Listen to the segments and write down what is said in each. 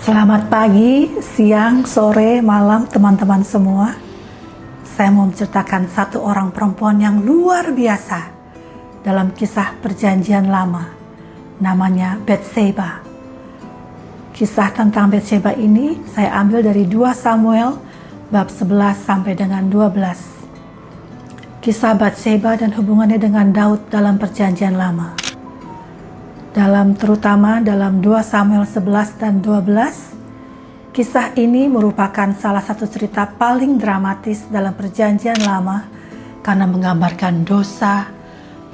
Selamat pagi, siang, sore, malam teman-teman semua. Saya mau menceritakan satu orang perempuan yang luar biasa dalam kisah perjanjian lama. Namanya Batseba. Kisah tentang Batseba ini saya ambil dari 2 Samuel bab 11 sampai dengan 12. Kisah Batseba dan hubungannya dengan Daud dalam perjanjian lama. Terutama dalam 2 Samuel 11 dan 12, kisah ini merupakan salah satu cerita paling dramatis dalam perjanjian lama karena menggambarkan dosa,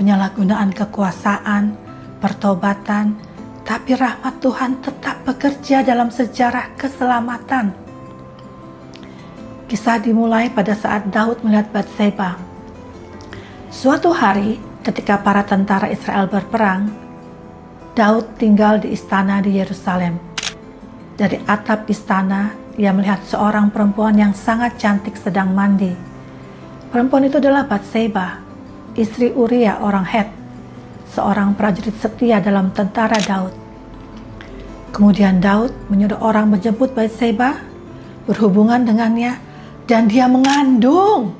penyalahgunaan kekuasaan, pertobatan, tapi rahmat Tuhan tetap bekerja dalam sejarah keselamatan. Kisah dimulai pada saat Daud melihat Batseba. Suatu hari ketika para tentara Israel berperang, Daud tinggal di istana di Yerusalem. Dari atap istana, ia melihat seorang perempuan yang sangat cantik sedang mandi. Perempuan itu adalah Batseba, istri Uria orang Het, seorang prajurit setia dalam tentara Daud. Kemudian Daud menyuruh orang menjemput Batseba, berhubungan dengannya, dan dia mengandung.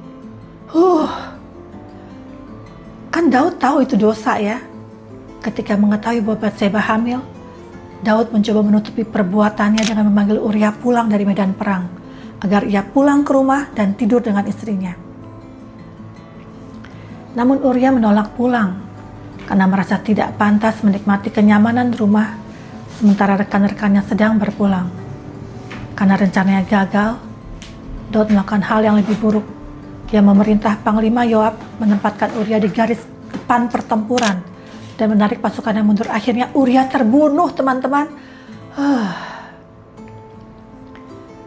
Kan Daud tahu itu dosa ya. Ketika mengetahui bahwa Batseba hamil, Daud mencoba menutupi perbuatannya dengan memanggil Uria pulang dari medan perang, agar ia pulang ke rumah dan tidur dengan istrinya. Namun Uria menolak pulang, karena merasa tidak pantas menikmati kenyamanan rumah, sementara rekan-rekannya sedang berpulang. Karena rencananya gagal, Daud melakukan hal yang lebih buruk. Dia memerintah Panglima Yoab menempatkan Uria di garis depan pertempuran, dan menarik pasukannya mundur. Akhirnya Uria terbunuh, teman-teman.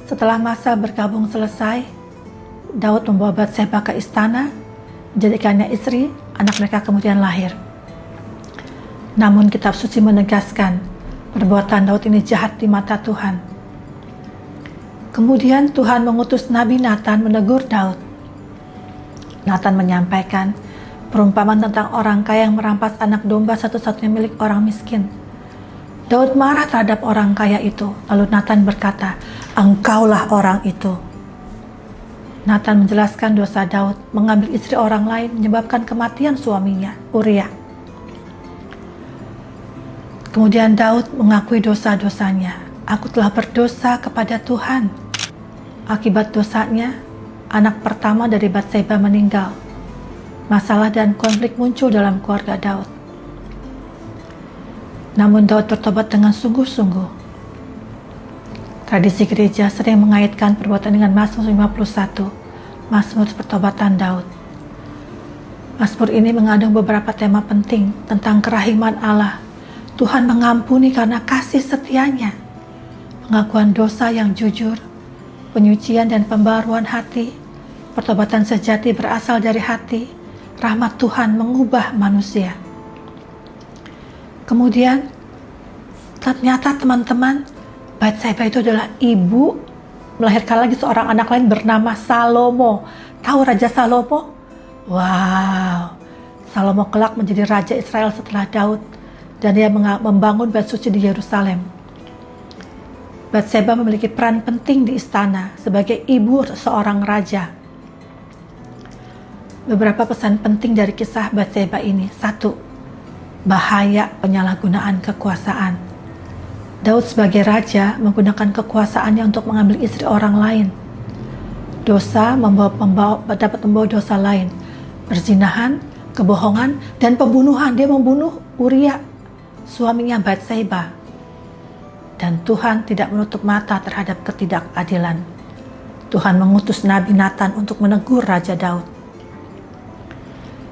Setelah masa bergabung selesai, Daud membawa Batseba ke istana, menjadikannya istri, anak mereka kemudian lahir. Namun kitab suci menegaskan, perbuatan Daud ini jahat di mata Tuhan. Kemudian Tuhan mengutus Nabi Nathan menegur Daud. Nathan menyampaikan perumpamaan tentang orang kaya yang merampas anak domba satu-satunya milik orang miskin. Daud marah terhadap orang kaya itu. Lalu Nathan berkata, "Engkaulah orang itu." Nathan menjelaskan dosa Daud mengambil istri orang lain menyebabkan kematian suaminya, Uria. Kemudian Daud mengakui dosa-dosanya. "Aku telah berdosa kepada Tuhan." Akibat dosanya, anak pertama dari Batseba meninggal. Masalah dan konflik muncul dalam keluarga Daud. Namun Daud bertobat dengan sungguh-sungguh. Tradisi gereja sering mengaitkan perbuatan dengan Mazmur 51, Mazmur pertobatan Daud. Mazmur ini mengandung beberapa tema penting tentang kerahiman Allah. Tuhan mengampuni karena kasih setianya, pengakuan dosa yang jujur, penyucian dan pembaruan hati, pertobatan sejati berasal dari hati, rahmat Tuhan mengubah manusia. Kemudian ternyata teman-teman, Batseba itu adalah ibu melahirkan lagi seorang anak lain bernama Salomo. Tahu Raja Salomo? Wow, Salomo kelak menjadi Raja Israel setelah Daud, dan dia membangun bait suci di Yerusalem. Batseba memiliki peran penting di istana sebagai ibu seorang raja. Beberapa pesan penting dari kisah Batseba ini. 1. Bahaya penyalahgunaan kekuasaan. Daud sebagai raja menggunakan kekuasaannya untuk mengambil istri orang lain. Dosa dapat membawa dosa lain. Perzinahan, kebohongan, dan pembunuhan. Dia membunuh Uria, suaminya Batseba. Dan Tuhan tidak menutup mata terhadap ketidakadilan. Tuhan mengutus Nabi Nathan untuk menegur Raja Daud.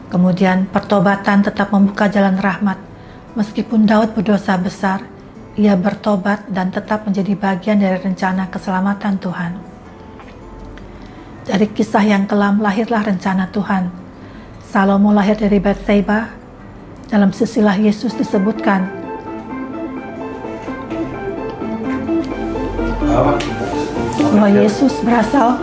Kemudian pertobatan tetap membuka jalan rahmat. Meskipun Daud berdosa besar, ia bertobat dan tetap menjadi bagian dari rencana keselamatan Tuhan. Dari kisah yang kelam lahirlah rencana Tuhan. Salomo lahir dari Batseba. Dalam silsilah Yesus disebutkan, bahwa Yesus berasal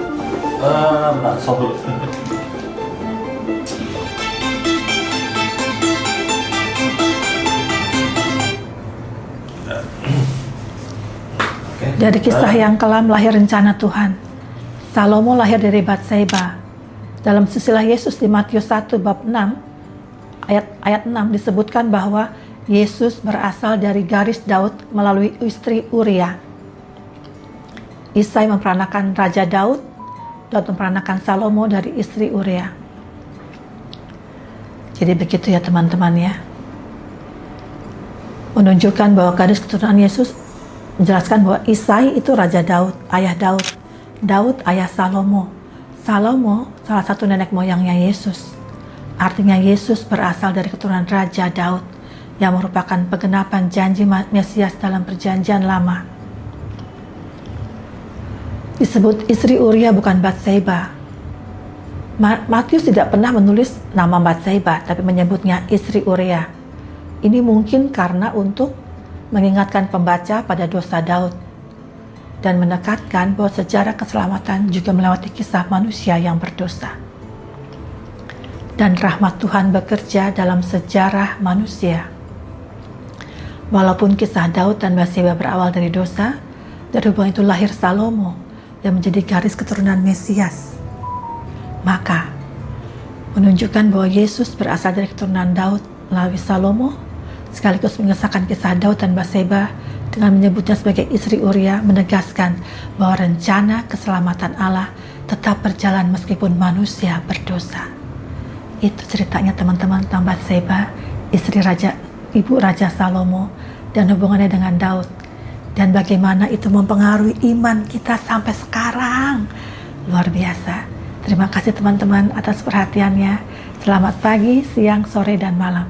Dari kisah yang kelam lahir rencana Tuhan. Salomo lahir dari Batseba. Dalam silsilah Yesus di Matius 1 bab 6 ayat 6 disebutkan bahwa Yesus berasal dari garis Daud melalui istri Uria. Isai memperanakan Raja Daud memperanakan Salomo dari istri Uria. Jadi begitu ya teman-teman ya. Menunjukkan bahwa garis keturunan Yesus menjelaskan bahwa Isai itu Raja Daud, ayah Daud. Daud ayah Salomo. Salomo salah satu nenek moyangnya Yesus. Artinya Yesus berasal dari keturunan Raja Daud yang merupakan penggenapan janji Mesias dalam perjanjian lama. Disebut istri Uria bukan Batseba. Matius tidak pernah menulis nama Batseba, tapi menyebutnya istri Uria. Ini mungkin karena untuk mengingatkan pembaca pada dosa Daud dan menekatkan bahwa sejarah keselamatan juga melewati kisah manusia yang berdosa. Dan rahmat Tuhan bekerja dalam sejarah manusia. Walaupun kisah Daud dan Batseba berawal dari dosa, dari hubungan itu lahir Salomo yang menjadi garis keturunan Mesias. Maka, menunjukkan bahwa Yesus berasal dari keturunan Daud melalui Salomo, sekaligus mengesahkan kisah Daud dan Batseba dengan menyebutnya sebagai istri Uria, menegaskan bahwa rencana keselamatan Allah tetap berjalan meskipun manusia berdosa. Itu ceritanya teman-teman tentang Batseba, ibu Raja Salomo, dan hubungannya dengan Daud. Dan bagaimana itu mempengaruhi iman kita sampai sekarang. Luar biasa. Terima kasih teman-teman atas perhatiannya. Selamat pagi, siang, sore, dan malam.